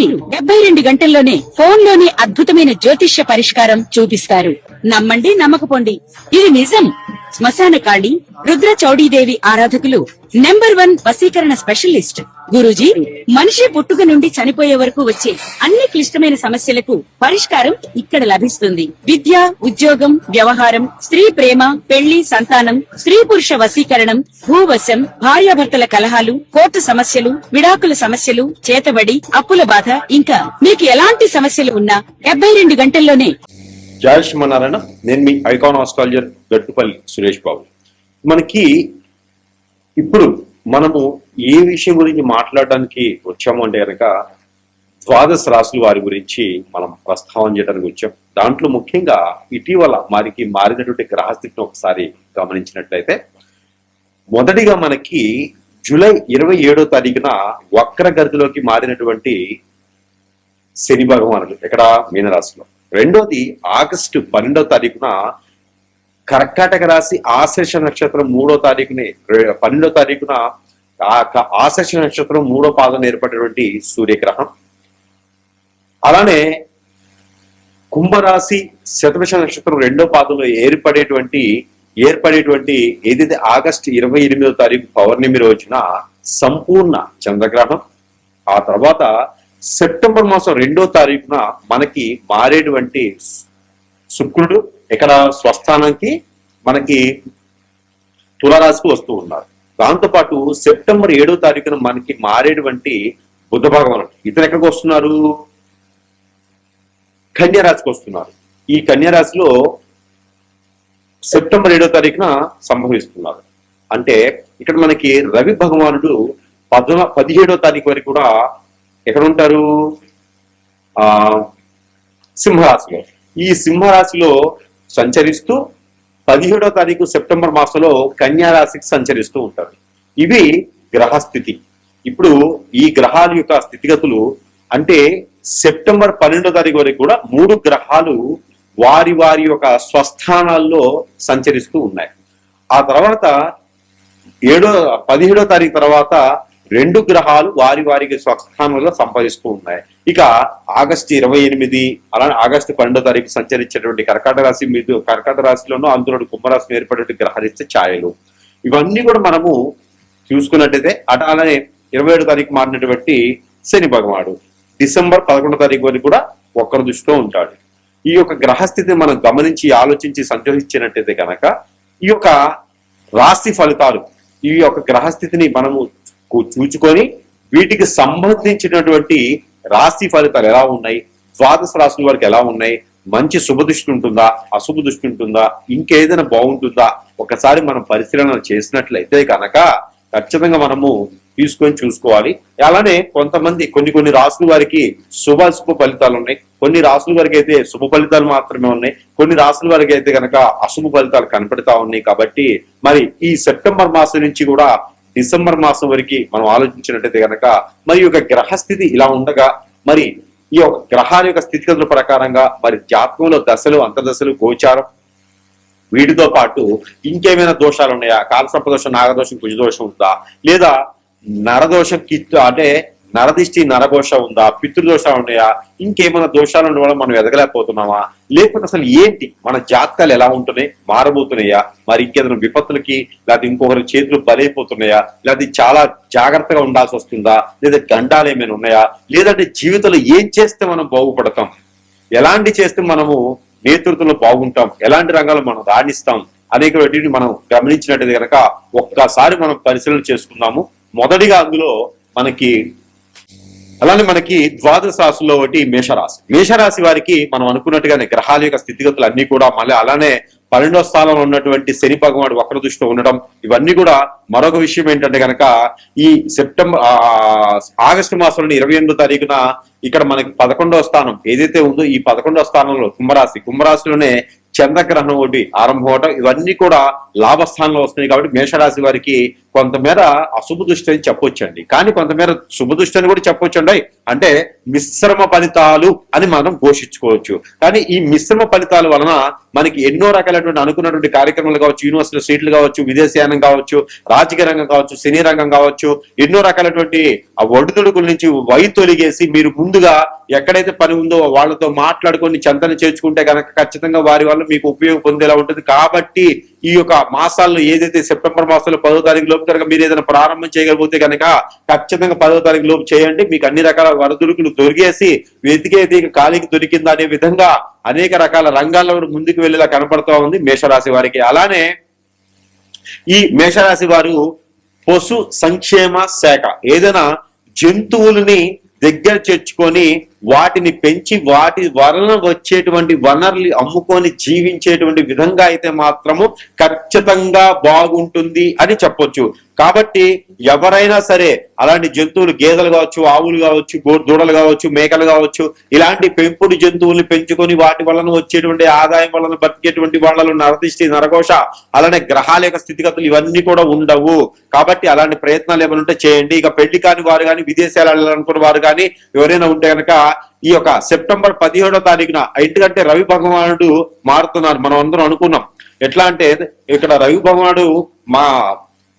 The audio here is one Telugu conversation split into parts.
వీరు 72 గంటల్లోనే ఫోన్ లోనే అద్భుతమైన జ్యోతిష్య పరిష్కారం చూపిస్తారు. నమ్మండి, నమ్మకపోండి, ఇది నిజం. శ్మశాన కాళి రుద్ర చౌడీదేవి ఆరాధకులు నంబర్ 1 వశీకరణ స్పెషలిస్ట్. గురూజీ మనిషి పుట్టుక నుండి చనిపోయే వరకు వచ్చే అన్ని క్లిష్టమైన సమస్యలకు పరిష్కారం ఇక్కడ లభిస్తుంది. విద్య, ఉద్యోగం, వ్యవహారం, స్త్రీ ప్రేమ, పెళ్లి, సంతానం, స్త్రీ పురుష వశీకరణం, భూవశం, భార్యాభర్తల కలహాలు, కోర్టు సమస్యలు, విడాకుల సమస్యలు, చేతబడి, అప్పుల బాధ, ఇంకా మీకు ఎలాంటి సమస్యలు ఉన్నా 72 గంటల్లోనే. జై శ్రీమన్నారాయణ. నేను మీ ఐకాన్ ఆస్ట్రాలజర్ గట్టుపల్లి సురేష్ బాబు. మనకి ఇప్పుడు మనము ఏ విషయం గురించి మాట్లాడడానికి వచ్చాము అంటే కనుక ద్వాదశ రాశుల వారి గురించి మనం ప్రస్తావన చేయడానికి వచ్చాం. దాంట్లో ముఖ్యంగా ఇటీవల మారినటువంటి గ్రహస్థితిని ఒకసారి గమనించినట్లయితే మొదటిగా మనకి జూలై 27వ తారీఖున వక్రగతిలోకి మారినటువంటి శని భగవానుడు ఇక్కడ మీనరాశిలో. రెండోది ఆగస్టు 12వ తారీఖున కర్కాటక రాశి ఆశ్లేష నక్షత్రం 3వ తారీఖుని 12వ తారీఖున ఆశ్లేష నక్షత్రం 3వ పాదం ఏర్పడినటువంటి సూర్యగ్రహం. అలానే కుంభరాశి శతభిష నక్షత్రం 2వ పాదంలో ఏర్పడేటువంటి ఏదైతే ఆగస్టు 28వ తారీఖు పౌర్ణమి రోజున సంపూర్ణ చంద్రగ్రహం. ఆ తర్వాత సెప్టెంబర్ మాసం 2వ తారీఖున మనకి మారేటువంటి శుక్రుడు ఇక్కడ స్వస్థానానికి మనకి తులారాశికి వస్తూ ఉన్నారు. దాంతోపాటు సెప్టెంబర్ 7వ తారీఖున మనకి మారేటువంటి బుధ భగవానుడు ఇతను ఎక్కడికి వస్తున్నారు? కన్యారాశికి వస్తున్నారు. ఈ కన్యారాశిలో సెప్టెంబర్ 7వ తారీఖున సంభవిస్తున్నారు. అంటే ఇక్కడ మనకి రవి భగవానుడు 17వ తారీఖు వరకు కూడా ఎక్కడ ఉంటారు? సింహరాశిలో. ఈ సింహరాశిలో సంచరిస్తూ 17వ తారీఖు సెప్టెంబర్ మాసంలో కన్యా రాశికి సంచరిస్తూ ఉంటారు. ఇవి గ్రహస్థితి. ఇప్పుడు ఈ గ్రహాల యొక్క స్థితిగతులు అంటే సెప్టెంబర్ 12వ తారీఖు వరకు కూడా 3 గ్రహాలు వారి వారి యొక్క స్వస్థానాల్లో సంచరిస్తూ ఉన్నాయి. ఆ తర్వాత 17వ తారీఖు తర్వాత 2 గ్రహాలు వారి వారికి స్వస్థానంలో సంపాదిస్తూ ఉన్నాయి. ఇక ఆగస్టు 28 అలానే ఆగస్టు 12వ తారీఖు సంచరించేటువంటి కర్కాటక రాశిలోనూ అందులో కుంభరాశి ఏర్పడే గ్రహాలిచ్చే ఛాయలు ఇవన్నీ కూడా మనము చూసుకున్నట్టయితే అలానే 27వ తారీఖు మారినటువంటి శని భగవానుడు డిసెంబర్ 11వ తారీఖు వరకు కూడా ఒక్కరి దృష్టిలో ఉంటాడు. ఈ యొక్క గ్రహస్థితిని మనం గమనించి ఆలోచించి సంచరించినట్టయితే కనుక ఈ యొక్క రాశి ఫలితాలు ఈ యొక్క గ్రహస్థితిని మనము చూచుకొని వీటికి సంబంధించినటువంటి రాశి ఫలితాలు ఎలా ఉన్నాయి, ద్వాదశ రాశుల వారికి ఎలా ఉన్నాయి, మంచి శుభ దృష్టి ఉంటుందా, అశుభ దృష్టి ఉంటుందా, ఇంకేదైనా బాగుంటుందా ఒకసారి మనం పరిశీలన చేసినట్లయితే కనుక ఖచ్చితంగా మనము తీసుకొని చూసుకోవాలి. అలానే కొన్ని రాశుల వారికి శుభ ఫలితాలు ఉన్నాయి, కొన్ని రాశుల వారికి అయితే శుభ ఫలితాలు మాత్రమే ఉన్నాయి, కొన్ని రాశుల వారికి అయితే కనుక అశుభ ఫలితాలు కనపడతా ఉన్నాయి. కాబట్టి మరి ఈ సెప్టెంబర్ మాసం నుంచి కూడా డిసెంబర్ మాసం వరకు మనం ఆలోచించినట్టయితే కనుక మరి యొక్క గ్రహస్థితి ఇలా ఉండగా మరి ఈ యొక్క గ్రహాల యొక్క స్థితిగతుల ప్రకారంగా మరి జాతకంలో దశలు, అంతర్దశలు, గోచారం వీటితో పాటు ఇంకేమైనా దోషాలు ఉన్నాయా? కాలసర్పదోషం, నాగదోషం, కుజదోషం ఉందా, లేదా నరదోషం అంటే నరదిష్టి, నరఘోష ఉందా, పితృదోషాలు ఉన్నాయా, ఇంకేమైనా దోషాలు ఉండడం వల్ల మనం ఎదగలేకపోతున్నామా, లేకపోతే అసలు ఏంటి మన జాతకాలు ఎలా ఉంటున్నాయి, మారబోతున్నాయా, మరి ఇంకేదైనా విపత్తులకి లేకపోతే ఇంకొకరి చేతులు బలైపోతున్నాయా, లేకపోతే చాలా జాగ్రత్తగా ఉండాల్సి వస్తుందా, లేదా గండాలు ఏమైనా ఉన్నాయా, లేదంటే జీవితంలో ఏం చేస్తే మనం బాగుపడతాం, ఎలాంటి చేస్తే మనము నేతృత్వంలో బాగుంటాం, ఎలాంటి రంగాల్లో మనం రాణిస్తాం అనేక వాటిని మనం గమనించినట్టయితే కనుక ఒక్కసారి మనం పరిశీలన చేసుకుందాము. మొదటిగా అందులో మనకి ద్వాదశ రాశుల్లో ఒకటి మేషరాశి వారికి మనం అనుకున్నట్టుగానే గ్రహాల యొక్క స్థితిగతులు అన్ని కూడా మళ్ళీ అలానే 12వ స్థానంలో ఉన్నటువంటి శని భగవానుడు వక్ర దృష్టిలో ఉండడం ఇవన్నీ కూడా మరొక విషయం ఏంటంటే కనుక ఈ ఆగస్టు మాసంలో 28వ తారీఖున ఇక్కడ మనకి 11వ స్థానం ఏదైతే ఉందో ఈ 11వ స్థానంలో కుంభరాశిలోనే చంద్రగ్రహణం ఒకటి ఆరంభం అవటం, ఇవన్నీ కూడా లాభస్థానంలో వస్తున్నాయి. కాబట్టి మేషరాశి వారికి కొంతమేర అశుభ దృష్టి అని చెప్పొచ్చండి, కానీ కొంతమేర శుభ దృష్టి అని కూడా చెప్పొచ్చండి. అంటే మిశ్రమ ఫలితాలు అని మనం ఘోషించుకోవచ్చు. కానీ ఈ మిశ్రమ ఫలితాల వలన మనకి ఎన్నో రకాలైనటువంటి అనుకున్నటువంటి కార్యక్రమాలు కావచ్చు, యూనివర్సిటీ సీట్లు కావచ్చు, విదేశీయానం కావచ్చు, రాజకీయ రంగం కావచ్చు, సినీ రంగం కావచ్చు, ఎన్నో రకాలైనటువంటి ఆ ఒడిదుడుకుల నుంచి తొలిగేసి మీరు ముందుగా ఎక్కడైతే పని ఉందో వాళ్ళతో మాట్లాడుకొని చెంతన చేర్చుకుంటే కనుక ఖచ్చితంగా వారి వల్ల మీకు ఉపయోగం పొందేలా ఉంటుంది. కాబట్టి ఈ యొక్క మాసాల్లో ఏదైతే సెప్టెంబర్ మాసంలో 10వ తారీఖు లోపు కనుక మీరు ఏదైనా ప్రారంభం చేయగలిగితే కనుక ఖచ్చితంగా 10వ తారీఖు లోపు చేయండి. మీకు అన్ని రకాల వరదొడుకులు దొరికేసి వెతికేది కాలికి దొరికిందా అనే విధంగా అనేక రకాల రంగాల్లో ముందుకు వెళ్ళేలా కనపడుతూ ఉంది మేషరాశి వారికి. అలానే ఈ మేషరాశి వారు పశు సంక్షేమ శాఖ ఏదైనా జంతువులని దగ్గర చేర్చుకొని వాటిని పెంచి వాటి వలన వచ్చేటువంటి వనరులు అమ్ముకొని జీవించేటువంటి విధంగా అయితే మాత్రము ఖచ్చితంగా బాగుంటుంది అని చెప్పొచ్చు. కాబట్టి ఎవరైనా సరే అలాంటి జంతువులు, గేదెలు కావచ్చు, ఆవులు కావచ్చు, దూడలు కావచ్చు, మేకలు కావచ్చు, ఇలాంటి పెంపుడు జంతువుల్ని పెంచుకొని వాటి వలన వచ్చేటువంటి ఆదాయం వలన బతికేటువంటి వాళ్ళలో నరదిష్టి, నరఘోష, అలానే గ్రహాల యొక్క స్థితిగతులు ఇవన్నీ కూడా ఉండవు. కాబట్టి అలాంటి ప్రయత్నాలు ఏమైనా ఉంటే చేయండి. ఇక పెళ్లి కాని వారు కానీ, విదేశాలు వెళ్ళాలనుకున్న వారు కానీ ఎవరైనా ఉంటే కనుక ఈ యొక్క సెప్టెంబర్ 17వ తారీఖున ఎందుకంటే రవి భగవానుడు మారుతున్నారు. మనం అందరం అనుకున్నాం ఎట్లా అంటే ఇక్కడ రవి భగవానుడు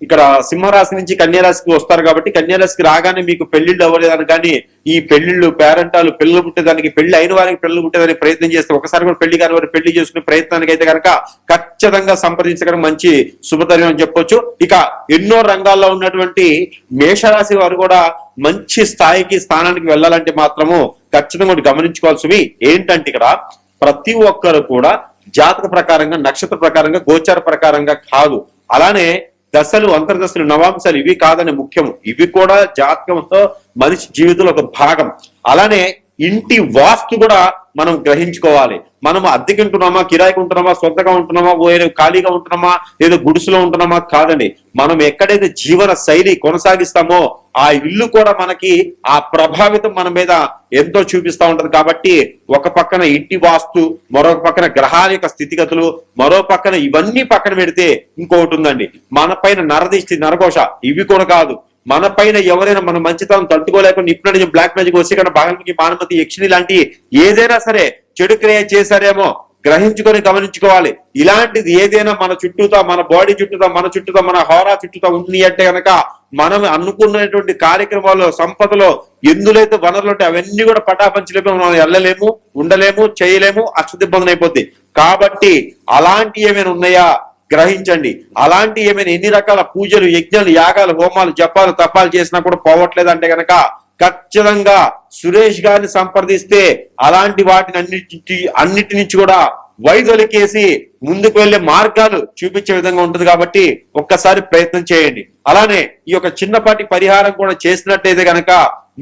ఇక్కడ సింహరాశి నుంచి కన్యారాశికి వస్తారు. కాబట్టి కన్యారాశికి రాగానే మీకు పెళ్లిళ్ళు అవ్వలేదని కానీ ఈ పెళ్లిళ్ళు, పేరెంటాలు, పిల్లలు పుట్టేదానికి, పెళ్లి అయిన వారికి పిల్లలు పుట్టేదానికి ప్రయత్నం చేస్తే ఒకసారి కూడా పెళ్లి కాని వారు పెళ్లి చేసుకునే ప్రయత్నానికి అయితే కనుక ఖచ్చితంగా సంప్రదించడం మంచి శుభతరం అని చెప్పొచ్చు. ఇక ఎన్నో రంగాల్లో ఉన్నటువంటి మేషరాశి వారు కూడా మంచి స్థానానికి వెళ్ళాలంటే మాత్రము ఖచ్చితంగా గమనించుకోవాల్సివి ఏంటంటే ఇక్కడ ప్రతి ఒక్కరు కూడా జాతక ప్రకారంగా, నక్షత్ర ప్రకారంగా, గోచార ప్రకారంగా కాదు, అలానే దశలు, అంతర్దశలు, నవాంశాలు ఇవి కాదని ముఖ్యం. ఇవి కూడా జాతకంతో మనిషి జీవితంలో ఒక భాగం. అలానే ఇంటి వాస్తు కూడా మనం గ్రహించుకోవాలి. మనం అద్దెకి ఉంటున్నామా, కిరాయికి ఉంటున్నామా, సొంతగా ఉంటున్నామా, వేరే ఖాళీగా ఉంటున్నామా, ఏదో గుడిసెలో ఉంటున్నామా కాదండి. మనం ఎక్కడైతే జీవన శైలి కొనసాగిస్తామో ఆ ఇల్లు కూడా మనకి ఆ ప్రభావితం మన మీద ఎంతో చూపిస్తా ఉంటది. కాబట్టి ఒక పక్కన ఇంటి వాస్తు, మరొక పక్కన గ్రహాల యొక్క స్థితిగతులు, మరో పక్కన ఇవన్నీ పక్కన పెడితే ఇంకొకటి ఉందండి, మన పైన నరదిష్టి, నరఘోష ఇవి కూడా కాదు. మన పైన ఎవరైనా మన మంచితనం తట్టుకోలేకుండా ఇప్పుడు బ్లాక్ మ్యాజిక్, వశీకరణ, భాగంకి, భానుమతి, యక్షిణి లాంటి ఏదైనా సరే చెడు క్రియ చేశారేమో గ్రహించుకొని గమనించుకోవాలి. ఇలాంటిది ఏదైనా మన చుట్టూతో, మన బాడీ చుట్టూతో, మన చుట్టూతో, మన హోరా చుట్టూతో ఉంది అంటే కనుక మనం అనుకున్నటువంటి కార్యక్రమాల్లో, సంపదలో ఎందులైతే వనరులు ఉంటాయి అవన్నీ కూడా పటాపంచలేము, మనం వెళ్ళలేము, ఉండలేము, చేయలేము, అష్టదిబ్బంది అయిపోద్ది. కాబట్టి అలాంటి ఏమైనా ఉన్నాయా గ్రహించండి. అలాంటి ఏమైనా ఎన్ని రకాల పూజలు, యజ్ఞాలు, యాగాలు, హోమాలు, జపాలు, తపాలు చేసినా కూడా పోవట్లేదు అంటే కనుక ఖచ్చితంగా సురేష్ గారిని సంప్రదిస్తే అలాంటి వాటిని అన్నిటి నుంచి కూడా వైదొలికేసి ముందుకు వెళ్లే మార్గాలు చూపించే విధంగా ఉంటుంది. కాబట్టి ఒక్కసారి ప్రయత్నం చేయండి. అలానే ఈ యొక్క చిన్నపాటి పరిహారం కూడా చేసినట్టయితే కనుక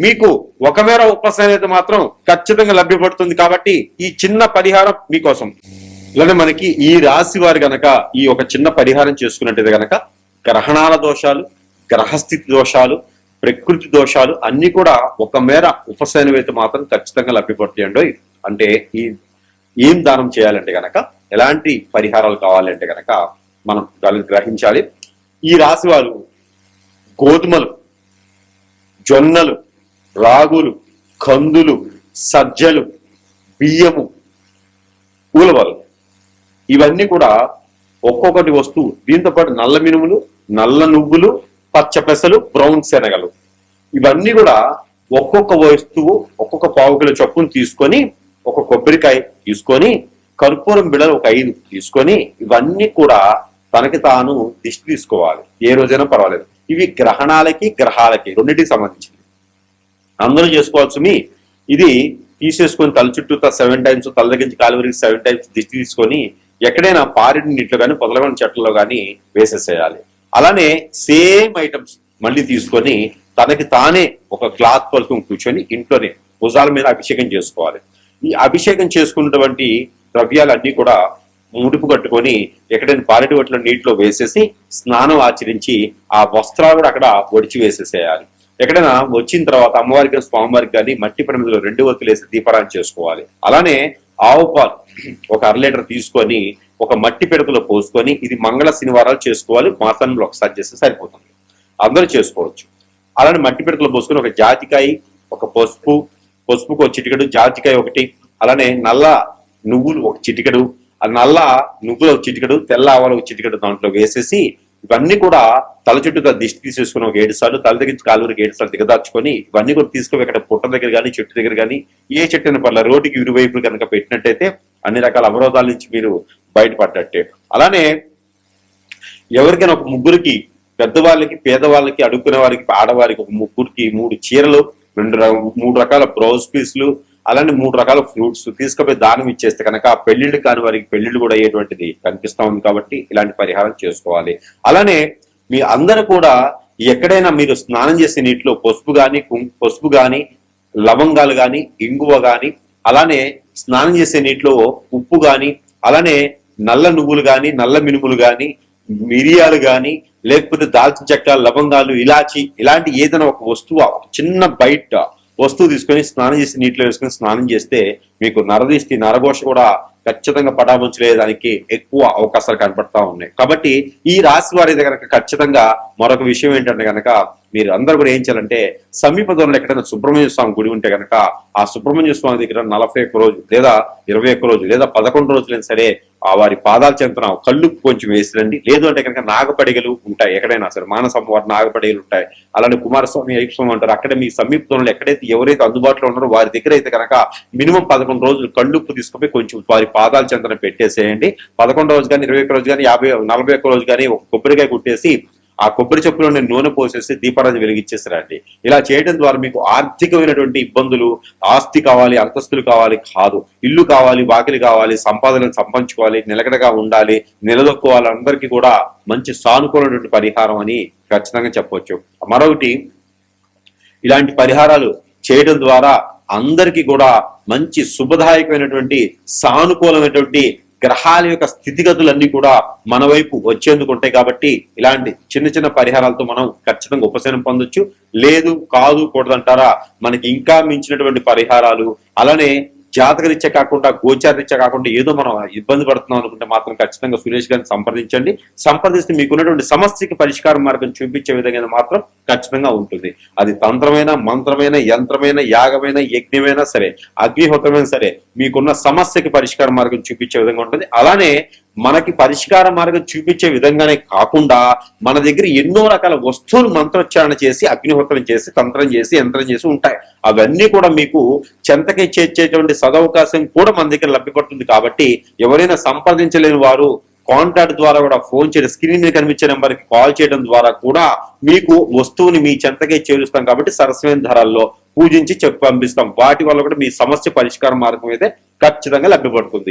మీకు ఒకమేర ఉపశమనం అయితే మాత్రం ఖచ్చితంగా లభ్యపడుతుంది. కాబట్టి ఈ చిన్న పరిహారం మీకోసం. ఇలానే మనకి ఈ రాశి వారు గనక ఈ ఒక చిన్న పరిహారం చేసుకున్నట్టయితే గనక గ్రహణాల దోషాలు, గ్రహస్థితి దోషాలు, ప్రకృతి దోషాలు అన్ని కూడా ఒక మేర ఉపశమనం అయితే మాత్రం ఖచ్చితంగా లభ్యపడుతాయండి. అంటే ఏం దానం చేయాలంటే గనక, ఎలాంటి పరిహారాలు కావాలంటే గనక మనం దాన్ని గ్రహించాలి. ఈ రాశి వారు గోధుమలు, జొన్నలు, రాగులు, కందులు, సజ్జలు, బియ్యము, ఉలవలు ఇవన్నీ కూడా ఒక్కొక్కటి వస్తువు, దీంతో పాటు నల్ల మినుములు, నల్ల నువ్వులు, పచ్చ పెసలు, బ్రౌన్ శనగలు ఇవన్నీ కూడా ఒక్కొక్క వస్తువు ఒక్కొక్క పావు కిలో చొప్పును తీసుకొని, ఒక కొబ్బరికాయ తీసుకొని, కర్పూరం బిళ్ళలు ఒక 5 తీసుకొని ఇవన్నీ కూడా తనకి తాను దిష్టి తీసుకోవాలి. ఏ రోజైనా పర్వాలేదు. ఇవి గ్రహణాలకి, గ్రహాలకి రెండింటికి సంబంధించింది. అందరూ చేసుకోవాల్సి ఇది తీసేసుకొని తల చుట్టూ 7 టైమ్స్, తల దగ్గర నుంచి కాలు వరకు 7 టైమ్స్ దిష్టి తీసుకొని ఎక్కడైనా పారిడి నీటిలో కానీ, పొదలగొని చెట్లలో కానీ వేసేసేయాలి. అలానే సేమ్ ఐటమ్స్ మళ్ళీ తీసుకొని తనకి తానే ఒక క్లాత్ పలుకుని కూర్చొని ఇంట్లోనే భుజాల మీద అభిషేకం చేసుకోవాలి. ఈ అభిషేకం చేసుకున్నటువంటి ద్రవ్యాలన్నీ కూడా ముడుపు కట్టుకొని ఎక్కడైనా పారిడి ఒట్ల నీటిలో వేసేసి స్నానం ఆచరించి ఆ వస్త్రాలు కూడా అక్కడ ఒడిచి వేసేసేయాలి. ఎక్కడైనా వచ్చిన తర్వాత అమ్మవారికి, స్వామివారికి కానీ మట్టి పని మీద 2 ఒత్తులు వేసి దీపారాధన చేసుకోవాలి. అలానే ఆవు పాలు ఒక 1/2 లీటర్ తీసుకొని ఒక మట్టి పిడకలో పోసుకొని, ఇది మంగళ శనివారాలు చేసుకోవాలి, మాసంలో ఒకసారి చేస్తే సరిపోతుంది, అందరూ చేసుకోవచ్చు. అలానే మట్టి పిడకలో పోసుకొని ఒక జాజికాయ, ఒక పసుపుకు ఒక చిటికెడు, జాజికాయ ఒకటి, అలానే నల్ల నువ్వులు ఒక చిటికెడు, ఆ నల్ల నువ్వులు ఒక చిటికెడు, తెల్ల ఆవాలు ఒక చిటికెడు దాంట్లో వేసేసి ఇవన్నీ కూడా తల చుట్టూ దిష్టి తీసేసుకుని ఒక 7 సార్లు, తల దగ్గర కాలువరికి 7 సార్లు దిగదార్చుకొని ఇవన్నీ కూడా తీసుకుని ఇక్కడ పుట్ట దగ్గర కానీ చెట్టు దగ్గర కానీ ఏ చెట్టు అయిన పర్ల రోడ్డుకి ఇరువైపులు కనుక పెట్టినట్టయితే అన్ని రకాల అవరోధాల నుంచి మీరు బయటపడ్డట్టే. అలానే ఎవరికైనా ఒక ముగ్గురికి, పెద్దవాళ్ళకి, పేదవాళ్ళకి, అడుక్కునే వారికి, ఆడవారికి ఒక ముగ్గురికి 3 చీరలు, 3 రకాల బ్లౌజ్ పీసులు, అలానే 3 రకాల ఫ్రూట్స్ తీసుకుపోయి దానం ఇచ్చేస్తే కనుక పెళ్లిళ్ళు కాని వారికి పెళ్లిళ్ళు కూడా అయ్యేటువంటిది కనిపిస్తా ఉంది. కాబట్టి ఇలాంటి పరిహారం చేసుకోవాలి. అలానే మీ అందరూ కూడా ఎక్కడైనా మీరు స్నానం చేసే నీటిలో పసుపు గాని లవంగాలు గాని, ఇంగువ గాని, అలానే స్నానం చేసే నీటిలో ఉప్పు గాని, అలానే నల్ల నువ్వులు గాని, నల్ల మినుములు గాని, మిరియాలు గాని, లేకపోతే దాల్చిన చెక్క, లవంగాలు, ఇలాచి, ఇలాంటి ఏదైనా ఒక వస్తువు, చిన్న బయట వస్తువు తీసుకొని స్నానం చేసి నీటిలో వేసుకొని స్నానం చేస్తే మీకు నరదిష్టి, నరఘోష కూడా ఖచ్చితంగా పటాముంచలేదానికి ఎక్కువ అవకాశాలు కనపడతా ఉన్నాయి. కాబట్టి ఈ రాశి వారి దగ్గర ఖచ్చితంగా మరొక విషయం ఏంటంటే కనుక మీరు అందరూ కూడా ఏం చేయాలంటే సమీప దూరంలో ఎక్కడైనా సుబ్రహ్మణ్య స్వామి గుడి ఉంటే కనుక ఆ సుబ్రహ్మణ్య స్వామి దగ్గర 41 రోజు లేదా 21 రోజు లేదా 11 రోజులైనా సరే ఆ వారి పాదాల చెంతన కళ్ళు కొంచెం వేసిరండి. లేదు అంటే కనుక నాగపడిగలు ఉంటాయి, ఎక్కడైనా సరే మానస వారి నాగపడిగలు ఉంటాయి. అలానే కుమారస్వామి, అయ్యప్ప స్వామి అంటారు. అక్కడ మీ సమీప దూరంలో ఎక్కడైతే ఎవరైతే అందుబాటులో ఉన్నారో వారి దగ్గర అయితే కనుక మినిమం 11 రోజులు కళ్ళుప్పు తీసుకుపోయి కొంచెం వారి పాదాల చెంతన పెట్టేసేయండి. 11 రోజు కానీ, 21 రోజు కానీ, 41 రోజు కానీ ఒక కొబ్బరికాయ కుట్టేసి ఆ కొబ్బరి చెప్పులో నూనె పోసేసి దీపారాధన వెలిగించేసారండి. ఇలా చేయడం ద్వారా మీకు ఆర్థికమైనటువంటి ఇబ్బందులు, ఆస్తి కావాలి, అంతస్తులు కావాలి కాదు, ఇల్లు కావాలి, వాకిలి కావాలి, సంపాదనను సంపాదించుకోవాలి, నిలకడగా ఉండాలి, నిలదొక్కోవాలి, అందరికీ కూడా మంచి సానుకూలమైనటువంటి పరిహారం అని ఖచ్చితంగా చెప్పవచ్చు. మరొకటి, ఇలాంటి పరిహారాలు చేయడం ద్వారా అందరికీ కూడా మంచి శుభదాయకమైనటువంటి సానుకూలమైనటువంటి గ్రహాల యొక్క స్థితిగతులన్నీ కూడా మన వైపు వచ్చేందుకు ఉంటాయి. కాబట్టి ఇలాంటి చిన్న చిన్న పరిహారాలతో మనం ఖచ్చితంగా ఉపశమనం పొందొచ్చు. లేదు కాదు కూడదంటారా, మనకి ఇంకా మించినటువంటి పరిహారాలు, అలానే జాతకరీత్యా కాకుండా గోచారరీత్యా కాకుండా ఏదో మనం ఇబ్బంది పడుతున్నాం అనుకుంటే మాత్రం ఖచ్చితంగా సురేష్ గారిని సంప్రదించండి. సంప్రదిస్తే మీకున్నటువంటి సమస్యకి పరిష్కార మార్గం చూపించే విధంగా మాత్రం ఖచ్చితంగా ఉంటుంది. అది తంత్రమైన, మంత్రమైన, యంత్రమైన, యాగమైన, యజ్ఞమైనా సరే, అగ్నిహోత్రమైనా సరే, మీకున్న సమస్యకి పరిష్కార మార్గం చూపించే విధంగా ఉంటుంది. అలానే మనకి పరిష్కార మార్గం చూపించే విధంగానే కాకుండా మన దగ్గర ఎన్నో రకాల వస్తువులు మంత్రోచ్చారణ చేసి, అగ్నిహోత్రం చేసి, తంత్రం చేసి, యంత్రం చేసి ఉంటాయి. అవన్నీ కూడా మీకు చెంతకి చేర్చేటువంటి సదవకాశం కూడా మన దగ్గర లభ్యపడుతుంది. కాబట్టి ఎవరైనా సంప్రదించలేని వారు కాంటాక్ట్ ద్వారా కూడా ఫోన్ చేయడం, స్క్రీన్ మీద కనిపించే నెంబర్కి కాల్ చేయడం ద్వారా కూడా మీకు వస్తువుని మీ చెంతకే చేరుస్తాం. కాబట్టి సరసమైన ధరల్లో పూజించి చెప్పి పంపిస్తాం. వాటి వల్ల కూడా మీ సమస్య పరిష్కార మార్గం అయితే ఖచ్చితంగా లభ్యపడుతుంది.